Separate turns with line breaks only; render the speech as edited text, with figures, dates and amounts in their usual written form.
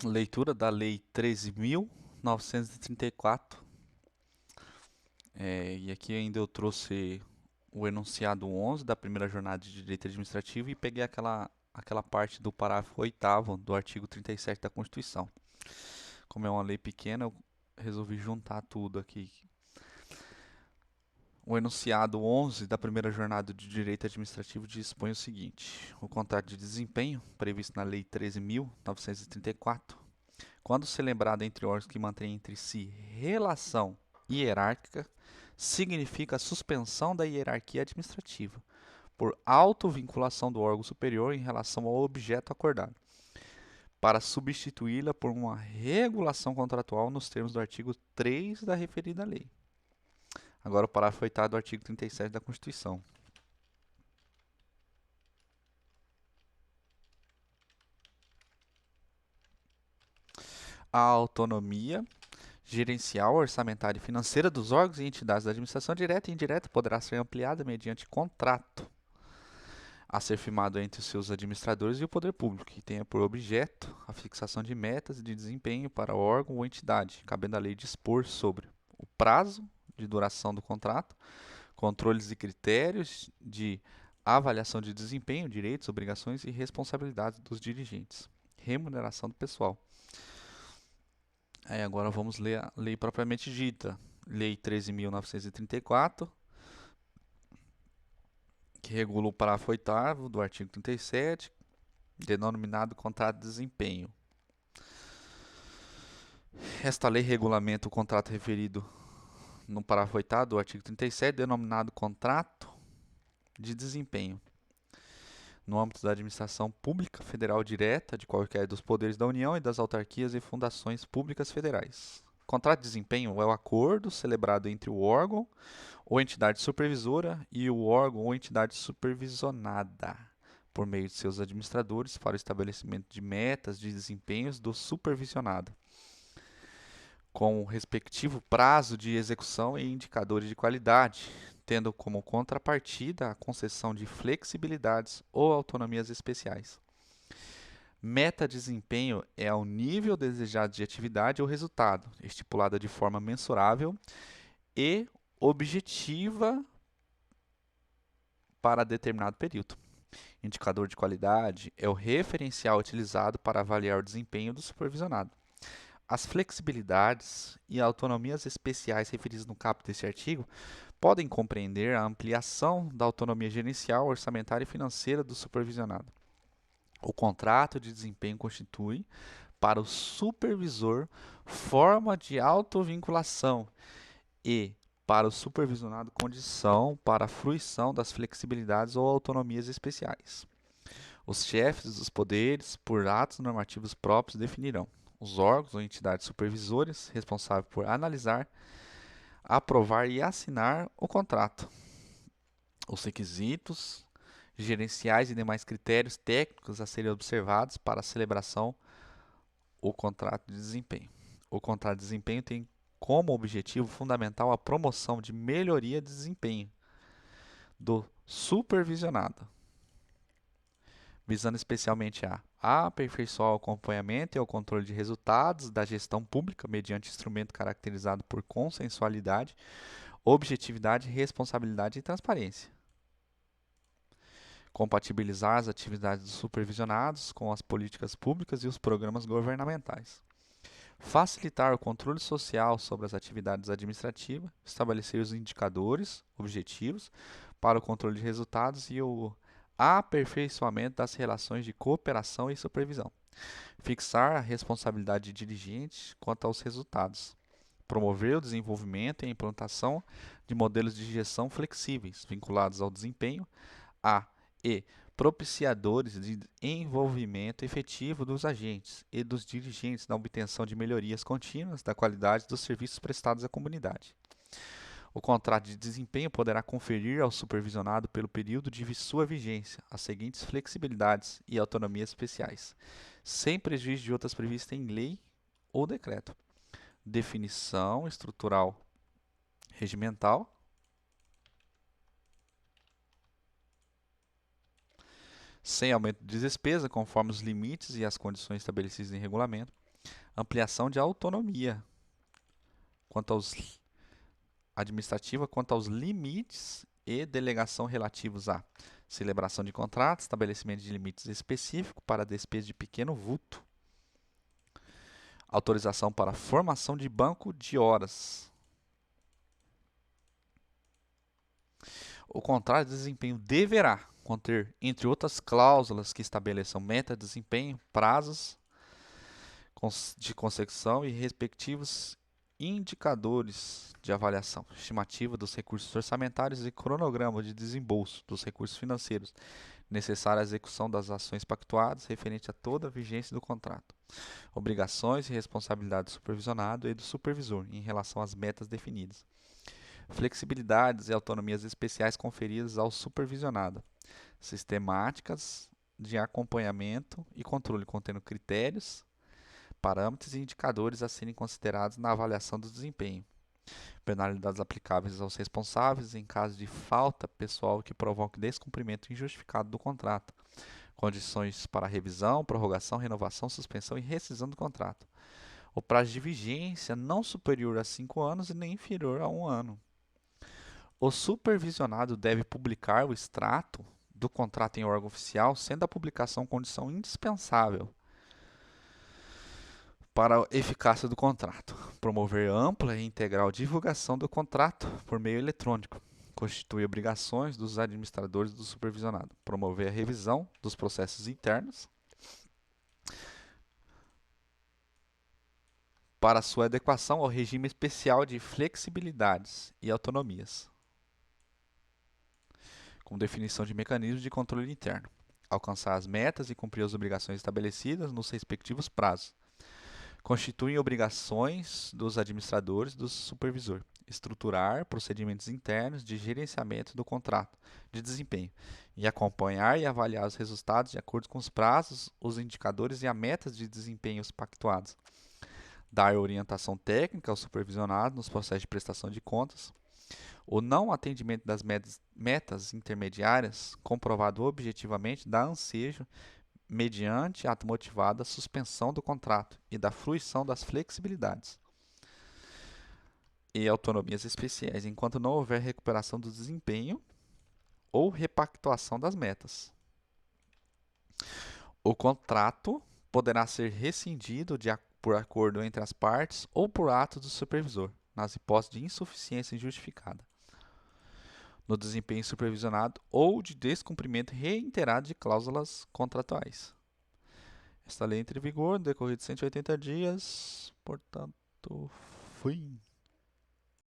Leitura da Lei 13.934. E aqui ainda eu trouxe o enunciado 11 da primeira jornada de direito administrativo e peguei aquela parte do parágrafo 8º do artigo 37 da Constituição. Como é uma lei pequena, eu resolvi juntar tudo aqui. O enunciado 11 da primeira jornada de direito administrativo dispõe o seguinte: o contrato de desempenho, previsto na Lei 13.934, quando celebrado entre órgãos que mantêm entre si relação hierárquica, significa a suspensão da hierarquia administrativa, por autovinculação do órgão superior em relação ao objeto acordado, para substituí-la por uma regulação contratual nos termos do artigo 3 da referida lei. Agora o parágrafo 8º do artigo 37 da Constituição. A autonomia gerencial, orçamentária e financeira dos órgãos e entidades da administração direta e indireta poderá ser ampliada mediante contrato a ser firmado entre os seus administradores e o poder público, que tenha por objeto a fixação de metas de desempenho para o órgão ou entidade, cabendo à lei dispor sobre o prazo de duração do contrato, controles e critérios de avaliação de desempenho, direitos, obrigações e responsabilidades dos dirigentes, remuneração do pessoal. Agora vamos ler a lei propriamente dita. Lei 13.934, que regula o parágrafo 8º do artigo 37, denominado contrato de desempenho. Esta lei regulamenta o contrato referido no parágrafo 8º do artigo 37, denominado contrato de desempenho, no âmbito da administração pública federal direta de qualquer dos poderes da União e das autarquias e fundações públicas federais. Contrato de desempenho é o acordo celebrado entre o órgão ou entidade supervisora e o órgão ou entidade supervisionada, por meio de seus administradores, para o estabelecimento de metas de desempenhos do supervisionado, com o respectivo prazo de execução e indicadores de qualidade, tendo como contrapartida a concessão de flexibilidades ou autonomias especiais. Meta de desempenho é o nível desejado de atividade ou resultado, estipulada de forma mensurável e objetiva para determinado período. Indicador de qualidade é o referencial utilizado para avaliar o desempenho do supervisionado. As flexibilidades e autonomias especiais referidas no caput deste artigo podem compreender a ampliação da autonomia gerencial, orçamentária e financeira do supervisionado. O contrato de desempenho constitui, para o supervisor, forma de autovinculação e, para o supervisionado, condição para a fruição das flexibilidades ou autonomias especiais. Os chefes dos poderes, por atos normativos próprios, definirão os órgãos ou entidades supervisores responsáveis por analisar, aprovar e assinar o contrato, os requisitos gerenciais e demais critérios técnicos a serem observados para a celebração do contrato de desempenho. O contrato de desempenho tem como objetivo fundamental a promoção de melhoria de desempenho do supervisionado, visando especialmente a aperfeiçoar o acompanhamento e o controle de resultados da gestão pública mediante instrumento caracterizado por consensualidade, objetividade, responsabilidade e transparência. Compatibilizar as atividades dos supervisionados com as políticas públicas e os programas governamentais. Facilitar o controle social sobre as atividades administrativas, estabelecer os indicadores, objetivos, para o controle de resultados e o aperfeiçoamento das relações de cooperação e supervisão. Fixar a responsabilidade de dirigentes quanto aos resultados. Promover o desenvolvimento e a implantação de modelos de gestão flexíveis, vinculados ao desempenho, e propiciadores de envolvimento efetivo dos agentes e dos dirigentes na obtenção de melhorias contínuas da qualidade dos serviços prestados à comunidade. O contrato de desempenho poderá conferir ao supervisionado, pelo período de sua vigência, as seguintes flexibilidades e autonomias especiais, sem prejuízo de outras previstas em lei ou decreto. Definição estrutural regimental, sem aumento de despesa, conforme os limites e as condições estabelecidos em regulamento. Ampliação de autonomia administrativa quanto aos limites e delegação relativos à celebração de contratos, estabelecimento de limites específicos para despesa de pequeno vulto, autorização para formação de banco de horas. O contrato de desempenho deverá conter, entre outras cláusulas que estabeleçam meta de desempenho, prazos de consecução e respectivos indicadores de avaliação, estimativa dos recursos orçamentários e cronograma de desembolso dos recursos financeiros necessários à execução das ações pactuadas referente a toda a vigência do contrato, obrigações e responsabilidades do supervisionado e do supervisor em relação às metas definidas, flexibilidades e autonomias especiais conferidas ao supervisionado, sistemáticas de acompanhamento e controle contendo critérios, parâmetros e indicadores a serem considerados na avaliação do desempenho, penalidades aplicáveis aos responsáveis em caso de falta pessoal que provoque descumprimento injustificado do contrato, condições para revisão, prorrogação, renovação, suspensão e rescisão do contrato. O prazo de vigência não superior a 5 anos e nem inferior a 1 ano. O supervisionado deve publicar o extrato do contrato em órgão oficial, sendo a publicação condição indispensável para a eficácia do contrato. Promover ampla e integral divulgação do contrato por meio eletrônico. Constitui obrigações dos administradores do supervisionado. Promover a revisão dos processos internos para sua adequação ao regime especial de flexibilidades e autonomias, com definição de mecanismos de controle interno. Alcançar as metas e cumprir as obrigações estabelecidas nos respectivos prazos. Constituem obrigações dos administradores e do supervisor. Estruturar procedimentos internos de gerenciamento do contrato de desempenho e acompanhar e avaliar os resultados de acordo com os prazos, os indicadores e as metas de desempenhos pactuados. Dar orientação técnica ao supervisionado nos processos de prestação de contas. O não atendimento das metas intermediárias, comprovado objetivamente, dá ansejo mediante ato motivado a suspensão do contrato e da fruição das flexibilidades e autonomias especiais, enquanto não houver recuperação do desempenho ou repactuação das metas. O contrato poderá ser rescindido por acordo entre as partes ou por ato do supervisor, nas hipóteses de insuficiência injustificada no desempenho supervisionado ou de descumprimento reiterado de cláusulas contratuais. Esta lei entra em vigor no decorrer de 180 dias, portanto, fui.